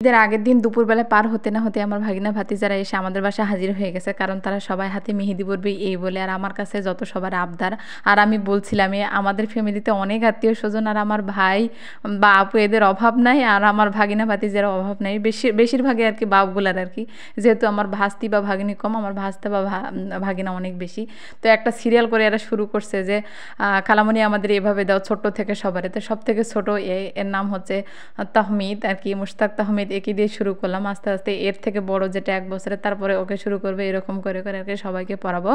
ঈদের আগের দিন দুপুরবেলা পার হতে না হতে আমার ভাগিনা ভাতিজারা এসে আমাদের বাসায় হাজির হয়ে গেছে, কারণ তারা সবাই হাতে মেহেদি পরবে এই বলে। আর আমার কাছে যত সবার আবদার, আর আমি বলছিলাম আমাদের ফ্যামিলিতে অনেক আত্মীয় স্বজন, আর আমার ভাই বা আপু এদের অভাব নাই, আর আমার ভাগিনা ভাতিজারা অভাব নাই, বেশিরভাগই আর কি বাপগুলার আর কি, যেহেতু আমার ভাস্তি বা ভাগিনী কম, আমার ভাস্তা বা ভাগিনা অনেক বেশি। তো একটা সিরিয়াল করে এরা শুরু করছে যে খালামণি আমাদের এভাবে দাও, ছোট্ট থেকে সবারে। তো সব থেকে ছোট এর নাম হচ্ছে তাহমিদ আর কি, মুশতাক তাহমিদ, একে দিয়ে শুরু করলাম। আস্তে আস্তে এর থেকে বড় যেটা 1 বছরের, তারপরে ওকে শুরু করবে, এরকম করে করে আর কি সবাইকে পড়াবো।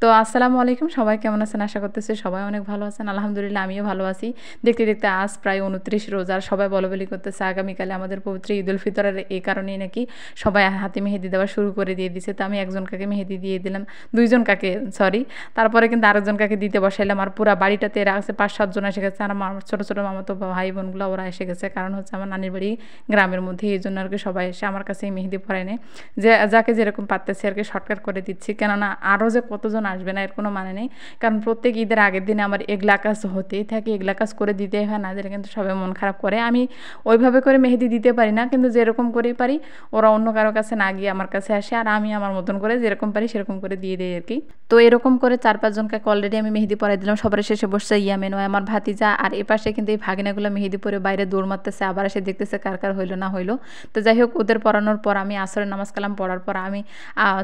তো আসসালামু আলাইকুম, সবাই কেমন আছেন? আশা করতেছি সবাই অনেক ভালো আছেন। আলহামদুলিল্লাহ আমিও ভালো আছি। দেখতে দেখতে আজ প্রায় 29 রোজার, সবাই বলাবলি করতেছে আগামীকালে আমাদের পবিত্র ঈদ উল ফিতরের। এই কারণেই নাকি সবাই হাতে মেহেদি দেওয়া শুরু করে দিয়ে দিছে। তো আমি একজন কাকে মেহেদি দিয়ে দিলাম, 2জন কাকে সরি, তারপরে কিন্তু আরেকজন কাকে দিতে বসাইলাম। আর পুরা বাড়িটাতে এরা আছে 5-7 জন এসে গেছে, আর আমার ছোটো ছোটো মামাতো ভাই বোনগুলো ওরা এসে গেছে, কারণ হচ্ছে আমার নানির বাড়ি গ্রামের মধ্যে, এই জন্য আর কি সবাই এসে আমার কাছে মেহেদি পরায় নেয়। যে যাকে যেরকম পারতেছে আর কি শর্টকাট করে দিচ্ছি, কেননা আরও যে কতজন আসবে না এর কোনো মানে নেই। কারণ প্রত্যেক ঈদের আগের দিনে আমার এগুলা কাজ হতেই থাকে, এগুলা কাজ করে দিতেই হয়, না দিলে কিন্তু সবাই মন খারাপ করে। আমি ওইভাবে করে মেহেদি দিতে পারি না, কিন্তু যেরকম করেই পারি ওরা অন্য কারো কাছে না গিয়ে আমার কাছে আসে, আর আমি আমার মতন করে যেরকম পারি সেরকম করে দিয়ে দিই আর কি। তো এরকম করে 4-5 জনকে অলরেডি আমি মেহেদি পরাই দিলাম। সবার শেষে বসছে ইয়ামিন, আমার ভাতিজা, আর এপাশে কিন্তু এই ভাগিনাগুলো মেহেদি পরে বাইরে দৌড় মারতেছে, আবার এসে দেখতেছে কার কার হইলো না হইলো। তো যাই হোক, ওদের পড়ানোর পর আমি আসরের নামাজ কালাম পড়ার পর আমি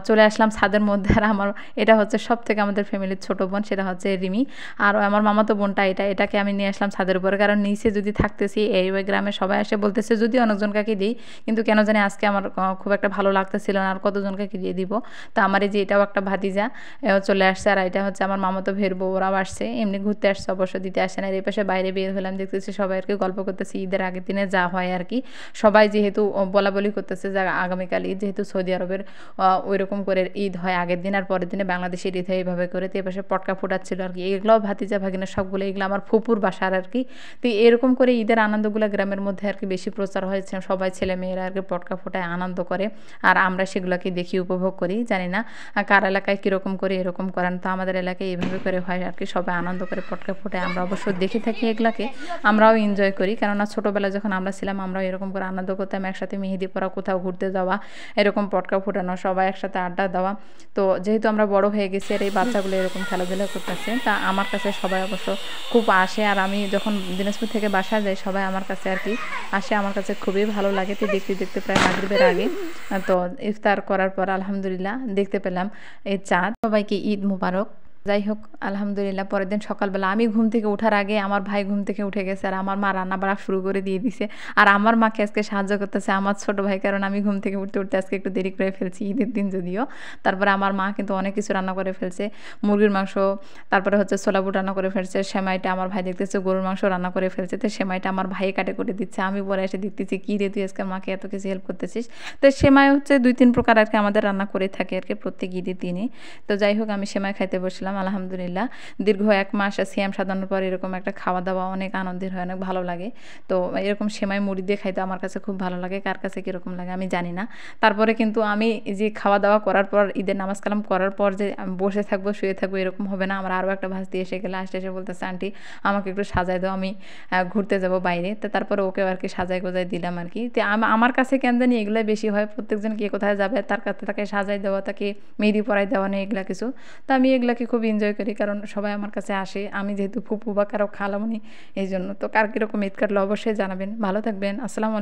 চলে আসলাম ছাদের মধ্যে। আর আমার এটা হচ্ছে সব থেকে আমাদের ফ্যামিলির ছোট বোন, সেটা হচ্ছে রিমি। আর আমার মামাতো বোনটা এটাকে আমি নিয়ে আসলাম ছাদের উপরে, কারণ নিচে যদি থাকতেছি এই গ্রামে সবাই এসে বলতেছে যদি অনেকজনকে দিই, কিন্তু কেন জানি আজকে আমার খুব একটা ভালো লাগতেছিল না, আর কতজনকে দিয়ে দিব। তো আমার এই যে এটাও একটা ভাতিজা চলে আসছে, আর এটা হচ্ছে আমার মামাতো ভের বউ, ওরাও আসছে, এমনি ঘুরতে আসছে, অবশ্য দিতে আসে না। এই পাশে বাইরে বের হলাম, দেখতেছি সবাই আর কি গল্প করতেছি ঈদের আগের দিনে যা হয় আর কি। সবাই যেহেতু বলা বলি করতেছে যে আগামীকাল ঈদ, যেহেতু সৌদি আরবের ওই রকম করে ঈদ হয় আগের দিন, আর পরের দিনে বাংলাদেশের ঈদ হয় এইভাবে করে। তো এপাশে পটকা ফুটাচ্ছিল আর কি, এগুলোও ভাতিজা ভাগিনা সবগুলো, এগুলো আমার ফুপুর বাসার আর কি। তো এরকম করে ঈদের আনন্দগুলো গ্রামের মধ্যে আর কি বেশি প্রচার হয়েছে, সবাই ছেলে মেয়েরা আর কি পটকা ফোটায় আনন্দ করে, আর আমরা সেগুলোকে দেখি উপভোগ করি। জানি না কার এলাকায় কীরকম করে এরকম করেন, তো আমাদের এলাকায় এইভাবে করে হয় আর কি, সবাই আনন্দ করে পটকা ফোটায়। আমরা অবশ্য দেখে থাকি এগুলাকে, আমরাও এনজয় করি, কেননা ছোটোবেলায় যখন আমরা ছিলাম আমরাও এরকম করে আনন্দ করতাম, একসাথে মেহেদি পরা, কোথাও ঘুরতে যাওয়া, এরকম পটকা ফোটানো, সবাই একসাথে আড্ডা দেওয়া। তো যেহেতু আমরা বড় হয়ে গেছি আর এই বাচ্চাগুলো এরকম খেলাধুলা করতেছে, তা আমার কাছে সবাই অবশ্য খুব আসে, আর আমি যখন দিনাজপুর থেকে বাসায় যাই সবাই আমার কাছে আর কি আসে, আমার কাছে খুবই ভালো লাগে। তো দেখতে দেখতে প্রায় মাগরিবের আগে তো ইফতার করার পর আলহামদুলিল্লাহ দেখতে পেলাম এই চাঁদ। সবাইকে ঈদ মুবারক। যাই হোক, আলহামদুলিল্লাহ পরের দিন সকালবেলা আমি ঘুম থেকে ওঠার আগে আমার ভাই ঘুম থেকে উঠে গেছে, আর আমার মা রান্না বাড়া শুরু করে দিয়ে দিছে, আর আমার মাকে আজকে সাহায্য করতেছে আমার ছোট ভাই, কারণ আমি ঘুম থেকে উঠতে উঠতে আজকে একটু দেরি করে ফেলছি ঈদের দিন যদিও। তারপরে আমার মা কিন্তু অনেক কিছু রান্না করে ফেলছে, মুরগির মাংস, তারপরে হচ্ছে ছোলা বুট রান্না করে ফেলছে, সেমাইটা আমার ভাই দেখতেছে গরুর মাংস রান্না করে ফেলছে, তো সেমাইটা আমার ভাই কাটে করে দিচ্ছে। আমি পরে এসে দেখতেছি কী রে তুই আজকে মাকে এত কিছু হেল্প করতেছিস। তো সেমাই হচ্ছে 2-3 প্রকার আর কি আমাদের রান্না করে থাকে আর কি প্রত্যেক ঈদের দিনে। তো যাই হোক, আমি সেমাই খাইতে বসলাম। আলহামদুলিল্লাহ দীর্ঘ 1 মাস সিয়াম সাধানোর পর এরকম একটা খাওয়া দাওয়া অনেক আনন্দের হয়, অনেক ভালো লাগে। তো এরকম সেমাই মুড়ি দিয়ে খাইতে আমার কাছে খুব ভালো লাগে, কার কাছে কীরকম লাগে আমি জানি না। তারপরে কিন্তু আমি যে খাওয়া দাওয়া করার পর ঈদের নামাজ কালাম করার পর যে আমি বসে থাকবো শুয়ে থাকবো এরকম হবে না। আমার আরও একটা ভাস্তি এসে গেলে এসে বলতেছে আন্টি আমাকে একটু সাজাই দাও, আমি ঘুরতে যাব বাইরে। তো তারপরে ওকেও আর কি সাজাই গোজাই দিলাম আর কি। তো আমার কাছে কেন জানি এগুলোই বেশি হয়, প্রত্যেকজন কে কোথায় যাবে তার কাছে তাকে সাজাই দেওয়া, তাকে মেহেদি পরাই দেওয়া নেই এগুলো কিছু। তো আমি এগুলাকে খুব এনজয় করি, কারণ সবাই আমার কাছে আসে, আমি যেহেতু ফুপু বা কারো খালামণি এই জন্য। তো কার কীরকম ঈদ কাটলো অবশ্যই জানাবেন। ভালো থাকবেন। আসসালামু আলাইকুম।